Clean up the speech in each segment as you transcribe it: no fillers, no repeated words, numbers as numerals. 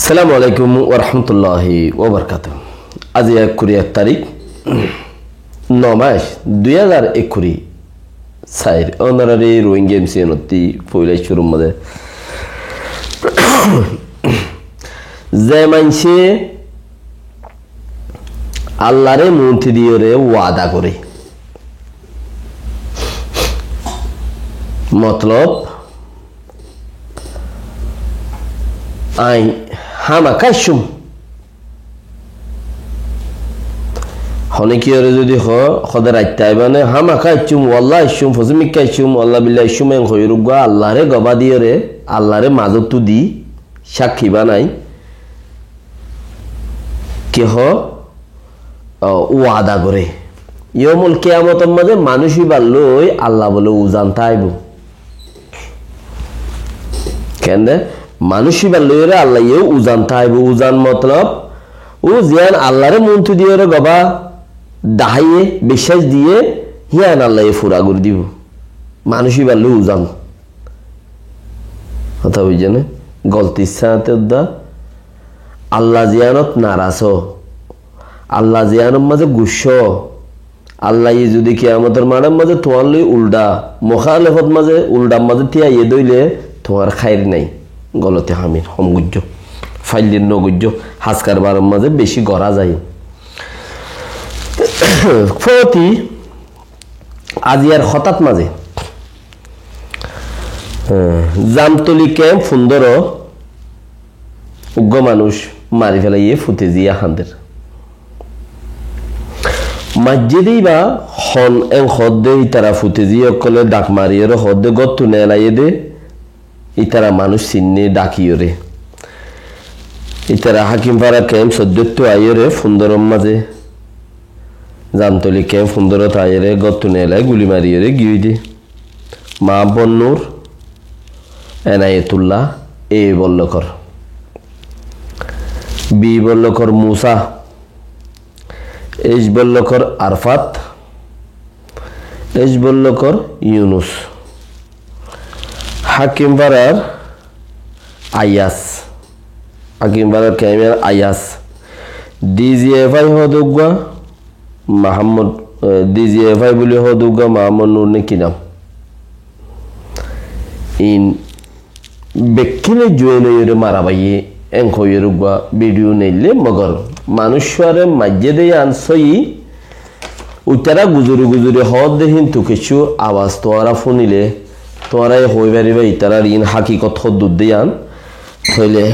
আসসালামু আলাইকুম ওয়া রাহমাতুল্লাহি ওয়া বারাকাতুহু। আজ 1 তারিখ 9 মাস 2021 সাইর অনারারি রোহিঙ্গা এমসিএনতি পয়লা শুরুর মধ্যে যে মানসে আল্লাহরে মূর্তি দিয়ে ওয়াদা করে মতলব আই হামা কাইসুম হনে কি ওরে যদি খদে রাইতে আইবানে হামা কাইসুম ওয়াল্লাহ ইসুম ফজমিক কাইসুম আল্লাহ বিল্লাহ ইসুম এন হইরুগা আল্লাহরে গবা দিয়ে রে আল্লাহরে মাজতু দি সাক্ষী বানাই কেহ ওয়াদা করে ইয়মুল কিয়ামতের মাঝে মানুষই বাল্লই আল্লাহ বলে উজানতা আইব কেন মানুষই বাল্লই রে আল্লাহ ইয়ে উজানতা আইব উজান মতলব ও জিয়ান আল্লাহরে মন্ত্রী দিয়ে রে গবা দাহাইয়ে বিশ্বাস দিয়ে হিয়ান আল্লাহ ফুরা করে দিব মানুষই বাল্ল উজান কথা বুঝছেন গলতি সাথে আল্লাহ জিয়ানত নারাজ আল্লাহ জিয়ানের মাঝে গুস্স আল্লাহ যদি কিয়ামতের মাঠের মাঝে তোমার লই উল্টা মোখালেফত মাঝে উল্টার মাঝে তিয়া ইয়ে দইলে তোমার খাইর নাই গলতে হামির সমগুজ্জ ফাইলির নগুজ্জ হাসকার বারের মাঝে বেশি গড়া যায় ফতি আজিয়ার হঠাৎ মাঝে জামতলি ক্যাম্প সুন্দর উগ্র মানুষ মারি ফেলাইয়ে ফুটে জিয়া হান্দের মসজিদেই বা হন এং হদ্দে ইতারা ফুটে জিয়ে অকলে ডাক মারিয়ে হদ্দে গত্তু নেলাইয়ে দে ইতারা মানুষ চিন্নে ডাকিয়ে রে ইতারা হাকিমপাড়া ক্যাম্প সদ্যত্ব আইয়ে রে সুন্দরম মাঝে জামতলি ক্যাম্প সুন্দরত আইয়ে রে গত্তু নেলায় গুলি মারিয়ে রে গিয়ে দে মা বন্নুর এনায়েতুল্লাহ এ বল্লকর বি বল্লকর মুসা এস বল্লকর আরফাত এস বল্লকর ইউনুস হাকিমপাড়ার আয়াস হাকিমপাড়ার ক্যামের আয়াস ডিজিএফআই হদুগা মাহমুদ ডিজিএফআই বলে হদুগা মাহমুদ নূর নে কি নাম ইন বেকিনে জুয়েলে মারা বাইয়ে এংখয়েরুগা ভিডিও নেইলে মগর মানুষরে মাঝে আনসই উতারা গুজুরি গুজুরি হদ দেহিন তো কিছু আওয়াজ তোরা শুনিলে তোরাই হই পারিবা ইতারা ঋণ হাকিকত দুধ দিয়ে আন হইলে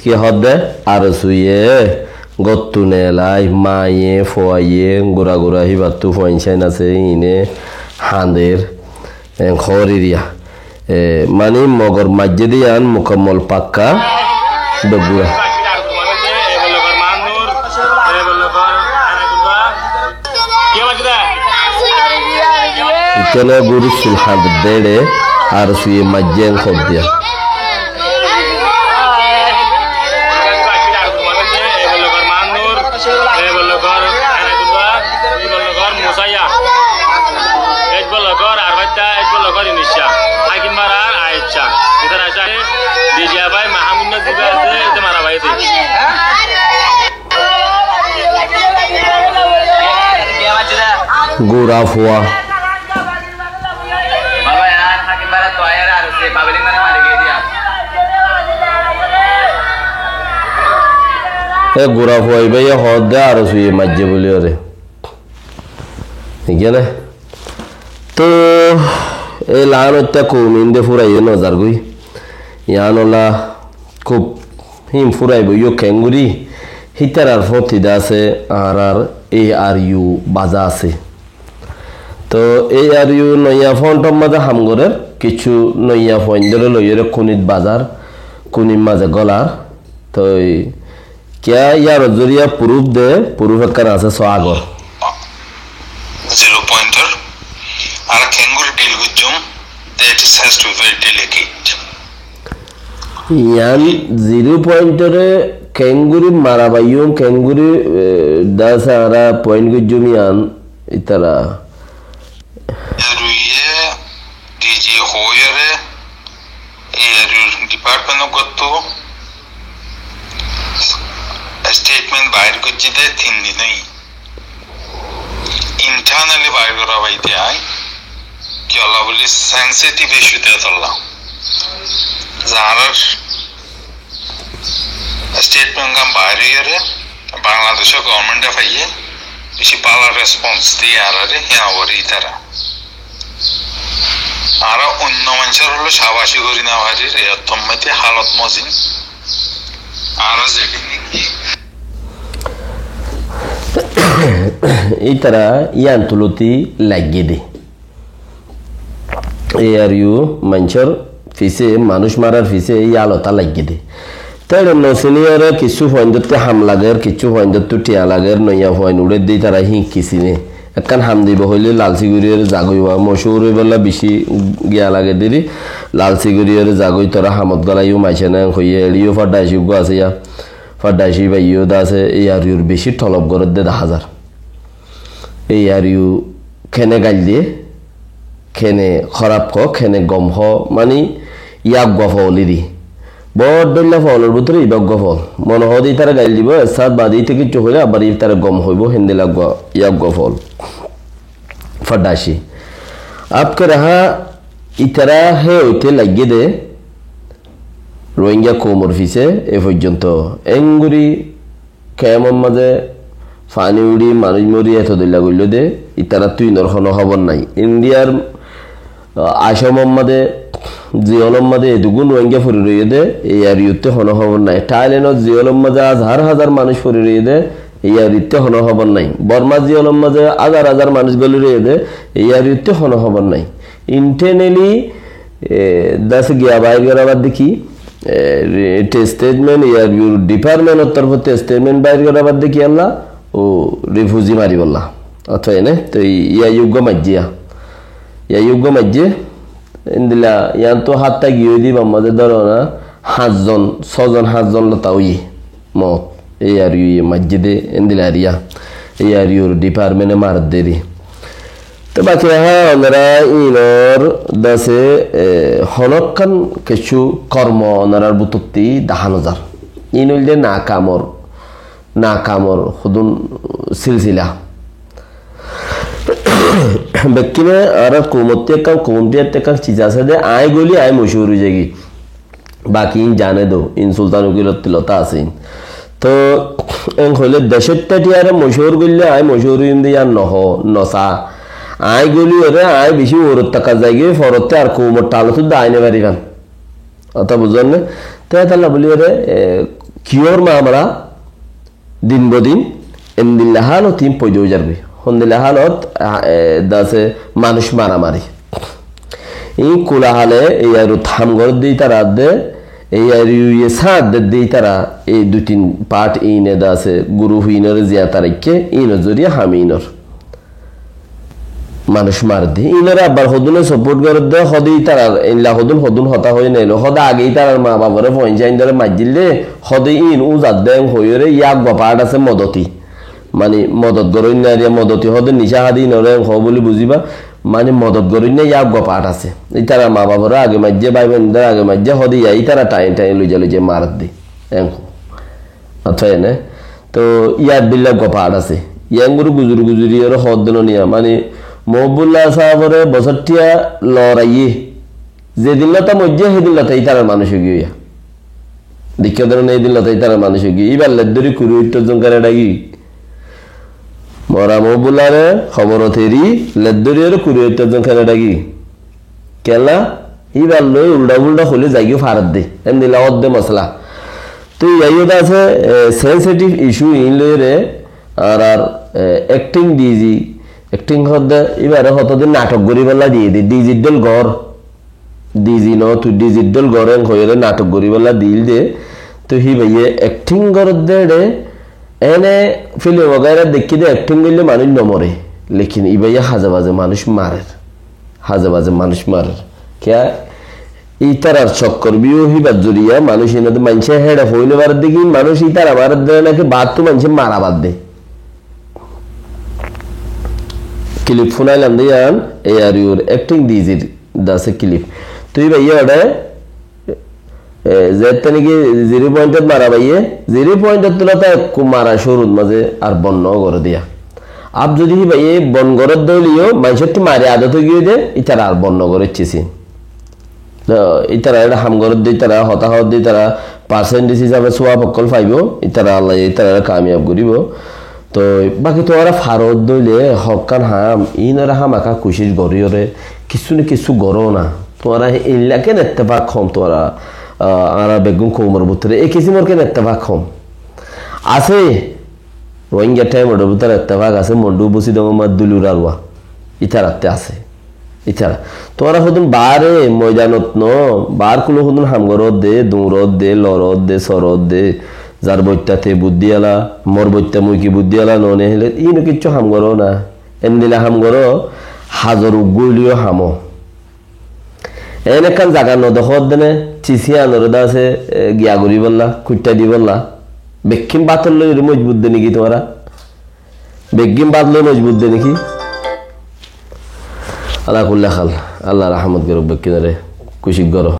কি হদে আর সুইয়ে গত্তু নেলাই মায়ে ফোয়াইয়ে গোড়া গোড়া হিবাত্তু ফোয়াইনসাইন আছে ইনে হাঁদের খরিয়া মানে মগর মাঝে দিয়ান মুকম্মল পাক্কা ডগুয়া ইতনে গুরু সুলহাদ দেড়ে আর সুইয়ে মাঝে খব দিয়া গোড়া ফুয়া হে গোড়া ফুয়াই ভাইয়া হদ দে আরো শুয়ে মাঝে বলি ওরে ঠিক না তো এই লান হত্যা কৌমিন্দে ফুরাই নজার গই ইয়ানলা খুব হিম ফুরাই বইও খেঙ্গুরি হিতার আর ফতিদা আছে আর ARU বাজা আছে তো ARU নইয়া ফন্টম মাঝে হামগরের কিছু নইয়া ফইন্দরে লইরে কুনিত বাজার কুনির মাঝে গলার তো क्या यार जरिया प्रूफ दे प्रूफ कर আছে সোয়াগর 0 pointer R kangaroo deal with jum that is has to be very delicate यान 0 pointer kangaroo माराबायum kangaroo दासारा पॉइंट को जुमियान इतरा रुये डीजी होयरे ए डिपार्टमेंट गत्तो स्टेटमेंट बाहर कुचिदे 3 दिन इंटरनली बाहर करा বাইতে আই কি আল্লাহ বলি সেনসিটিভ ইস্যুতে আল্লাহ জানার স্টেটমেন্ট কাম বাইরে রে বাংলাদেশ গভর্নমেন্ট ফাইয়ে বেশি পালা রেসপন্স দিয়ে আরে হ্যাঁ ওরে তারা আর অন্য মানুষের হলো সাবাসী করি না ভারি রে তম্মাইতে হালত মজিন আর যেখানে কি এই তারা ইয়ান তুলতি লাগিয়ে দে ARU মানুষের ফিসে মানুষ মারার ফিসে এই আলতা লাগিয়ে দে তাই নসিনিয়র কিছু ফয়েন্দতে হাম লাগের কিছু ফয়েন্দত টিয়া লাগের নইয়া ফয়েন উড়ে দিই তারা কিসিনে একখান হাম দিব হইলে লালসিগুড়ির জাগইবা মশুর বেলা বেশি গিয়া লাগে দিদি লালসিগুড়ির জাগই তোরা হামত গলাইও মাইছে না হইয়ে এড়িও ফাডাইছি গো আছে ইয়া ফাডাইছি বা ইও দা আছে ARUর বেশি টলব করে দে 10,000 ARU খেনে গাল দিয়ে খেনে খারাপ খ খেনে গম হ মানে ইয়াক গফলিরি বড় ফলের ভিতরে ইবাক গফল মনে হদি তারা গাইল দিব সাত বাদি থেকে কিছু হইলে আবার তারা গম হইব হিন্দি লাগব ইয়াক গফল ফাডাইছি আপকে রাহা ইতারা হে হইতে লাগিয়ে দে রোহিঙ্গা কোমর ফিসে এ পর্যন্ত এঙ্গুরি কেমন মাঝে ফানি উড়ি মানুষ মরি এত দিল্লা গইল দে ইতারা তুই নরখন খবর নাই ইন্ডিয়ার আশা মোহাম্মদে জিওলম মাঝে এদুগুণ রোহিঙ্গা ফুরি রইয়ে দে ARUতে হন খবর নাই থাইল্যান্ডত জিওলম মাঝে হাজার মানুষ ফুরি রইয়ে দে ARUতে হন খবর নাই বর্মা জিওলম মাঝে হাজার মানুষ গলি রইয়ে দে ARUতে হন খবর নাই ইন্টারনালি দাস গিয়া বাইরে আবার দেখি স্টেটমেন্ট ARU ডিপার্টমেন্টের তরফ থেকে স্টেটমেন্ট বাইর করা বাদ দেখি আল্লাহ ও রিফিউজি মারি বললা অথবা এনে তো ইয়াযুগ মাজ্জে ইন্দিলা ইয়ান তো হাতটা গিয়ে দিব আমাদের ধরো না 5জন লতাউই মত ARU মাজ্জেদে ইন্দিলা রিয়া ARUর ডিপার্টমেন্টে মার দেরি তো বাকি হ্যাঁ ওনারা ইনর দাসে হনকান কিছু কর্ম ওনারার বুতত্তি 10,000 ইন হইলে না কামর খুদুন সিলসিলা ব্যক্তিনে আর কুমতে কাম চিজ আছে দে আয় গলি আয় মশহুর যাগি বাকি জানে দো ইন সুলতান উকিলতা আছে তো এন হইলে দেশের টিয়ারে মশহুর গলি আয় মশহুর ইন্দি আর নসা আয় গলি ওরে আয় বেশি ওর টাকা যাইগে ফরতে আর কুমর টালো তো আইনে পারিবান অত বুঝলেন না তাই তাহলে বলি ওরে কিওর মামলা দিন বদিন এন্দিল্লা হালত তিন পয়দো যাবে হন্দিল্লা হালত দাসে মানুষ মারামারি এই কোলাহালে এই আর থামগর দিই তারা দে এই আর ইয়ে সাত দিই তারা এই 2-3 পার্ট ইনে দাসে গুরু হুইনর জিয়া তারিখে ইনর জরিয়া হামিনর মানুষ মার দি ইনরা আবার হদুনে সাপোর্ট করে দে হদি তারা ইনলা হদুন হতা হই নাইলো হদা আগেই তার মা বাবারে পঞ্চায়েত ধরে মাজিলে হদি ইন উ জাদ্দেং হইরে ইয়াক বাপাট আছে মদতি মানে মদত গরই না রে মদতি হদে নিশা হাদি নরে হ বলি বুঝিবা মানে মদত গরই না ইয়াক বাপাট আছে এই তারা মা বাবারে আগে মাজ্জে ভাই বোনদের আগে মাজ্জে হদি ইয়াই তারা টাইম লইজে মার দি এং আচ্ছা নে তো ইয়ার বিল্লা বাপাট আছে ইয়াঙ্গুরু গুজুরি আর হদন নিয়া মানে মহবুল্লাহ সাহাবরে বছরটিয়া লড়াইয়ে যেদিন লতা মজ্জে সেদিন লতাই তার মানুষ গিয়া দেখে ধরেন এই দিন লতাই তারা মানুষ কি এবার লেদরি কুড়ি উত্তর করে ডাকি মরামো বুলারে খবর থেরি লেদরি কুড়ি উত্তর খেলে ডাকি কেলা এবার লই উল্টা উল্টা হলে যাইও ফারাত দে এম দিলা অর্ধে মশলা তো ইয়াইটা আছে সেন্সিটিভ ইস্যু ইন লইরে আর অ্যাক্টিং ডিজি অ্যাক্টিং হতে এবারে হতদিন নাটক করি বেলা দিয়ে দি ডিজিটাল ঘর ডিজি ন তুই ডিজিটাল ঘরে হয়ে নাটক করি বেলা দিল দে তো হি ভাইয়ে অ্যাক্টিং ঘর দে এনে ফিল্ম বগাইরা দেখি দে অ্যাক্টিং করলে মানুষ নমরে লেকিন ই ভাইয়া হাজে বাজে মানুষ মারে হাজে বাজে মানুষ মারে क्या ইতারার চক্কর বিও হিবাত জড়িয়া মানুষ এনে মানুষে হেডে হইলে বার দেখি মানুষ ইতারা মারার দেয় নাকি বাদ তো মানুষে মারা বাদ দে ক্লিপ ফোনাইলাম দিয়ান এ আর ইউর অ্যাক্টিং ডিজির দাসে ক্লিপ তুই ভাইয়া ওটা যেতে নাকি 0 পয়েন্টত মারা ভাইয়ে 0 পয়েন্টত তোলা তা মারা শুরুর মাঝে আর বন্য করে দিয়া আপ যদি ভাইয়ে বন গরত দলিও মানুষের মারে আদত গিয়ে দে ইতারা আর বন্য করে ইচ্ছেছি ইতারা এটা হামগরত দিয়ে তারা হতাহত দিয়ে তারা পার্সেন্টেজ হিসাবে সোয়া পকল পাইব ইতারা আল্লাহ ইতারা কামিয়াব করিব তো বাকি তোরা ফারত দইলে হকান হাম ইনারা হামাকা কুশিস গরিয়রে কিছু না কিছু গরো না তোরা ইনলাকে নেত্তেফাক হম তোরা আরা বেগুন কৌমর বুতরে এই কিসিমর কে নেত্তেফাক হম আছে রোহিঙ্গা টাইম ওর ভিতরে নেত্তেফাক আছে মন্ডু বসি দমা দুলুর আলওয়া ইতারাতে আছে ইতারা তোরা হদুন বারে ময়দানত ন বার কুলো হদুন হামগরত দে দৌড়ত দে লরত দে সরত দে যার বইটাতে বুদ্ধি আলা মোর বইটা মুই কি বুদ্ধি আলা ননে হলে ইনো কিচ্ছু হামগর না এমনিলা হামগর হাজার উগুলিও হামো এনেকান জাগা নদখত দেনে চিচিয়া নরদা আছে গিয়া গরি বললা কুইটা দি বললা বেকিম বাতল লই মজবুত দে নাকি তোরা বেকিম বাত লই মজবুত দে নাকি আল্লাহ কুল্লা খাল আল্লাহ রহমত করব কিনারে কুশিক গরো